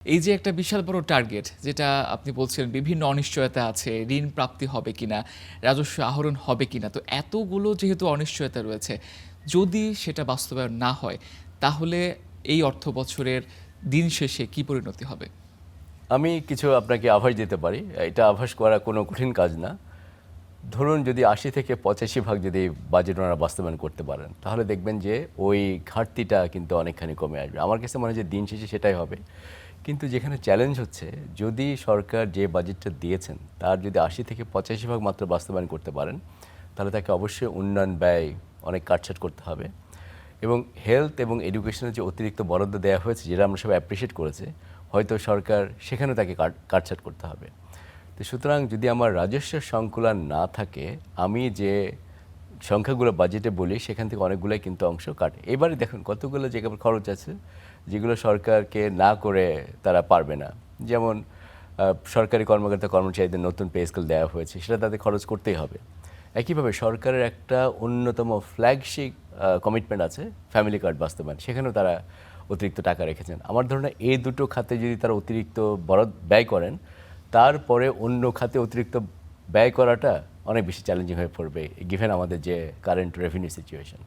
এই যে একটা বিশাল বড় টার্গেট যেটা আপনি বলছিলেন বিভিন্ন অনিশ্চয়তা আছে, ঋণ প্রাপ্তি হবে কিনা, রাজস্ব আহরণ হবে কিনা। তো এতগুলো যেহেতু অনিশ্চয়তা রয়েছে, যদি সেটা বাস্তবায়ন না হয়, তাহলে এই অর্থবছরের দিন শেষে কি পরিণতি হবে? আমি কিছু আপনাকে আভাস দিতে পারি। এটা আভাস করা কোনো কঠিন কাজ না। ধরুন যদি ৮০ থেকে ৮৫ ভাগ যদি বাজেট ওনারা বাস্তবায়ন করতে পারেন, তাহলে দেখবেন যে ওই ঘাটতিটা কিন্তু অনেকখানি কমে আসবে। আমার কাছে মনে হয় যে দিন শেষে সেটাই হবে। কিন্তু যেখানে চ্যালেঞ্জ হচ্ছে, যদি সরকার যে বাজেটটা দিয়েছেন, তার যদি ৮০ থেকে ৮৫ ভাগ মাত্র বাস্তবায়ন করতে পারেন, তাহলে তাকে অবশ্যই উন্নয়ন ব্যয় অনেক কাটছাঁট করতে হবে। এবং হেলথ এবং এডুকেশনের যে অতিরিক্ত বরাদ্দ দেওয়া হয়েছে, যেটা আমরা সবাই অ্যাপ্রিসিয়েট করেছি, হয়তো সরকার সেখানেও তাকে কাটছাঁট করতে হবে। তো সুতরাং যদি আমার রাজস্বের সংকুলান না থাকে, আমি যে সংখ্যাগুলো বাজেটে বলি সেখান থেকে অনেকগুলোই কিন্তু অংশ কাটে। এবারে দেখুন কতগুলো জায়গায় খরচ আছে যেগুলো সরকারকে না করে তারা পারবে না। যেমন সরকারি কর্মকর্তা কর্মচারীদের নতুন পে স্কেল দেওয়া হয়েছে, সেটা তাদের খরচ করতেই হবে। একইভাবে সরকারের একটা অন্যতম ফ্ল্যাগশিপ কমিটমেন্ট আছে ফ্যামিলি কার্ড বাস্তবায়ন, সেখানেও তারা অতিরিক্ত টাকা রেখেছেন। আমার ধারণা এই দুটো খাতে যদি তারা অতিরিক্ত বরাদ্দ ব্যয় করেন, তারপরে অন্য খাতে অতিরিক্ত ব্যয় করাটা অনেক বেশি চ্যালেঞ্জিং হয়ে পড়বে, গিভেন আমাদের যে কারেন্ট রেভিনিউ সিচুয়েশন।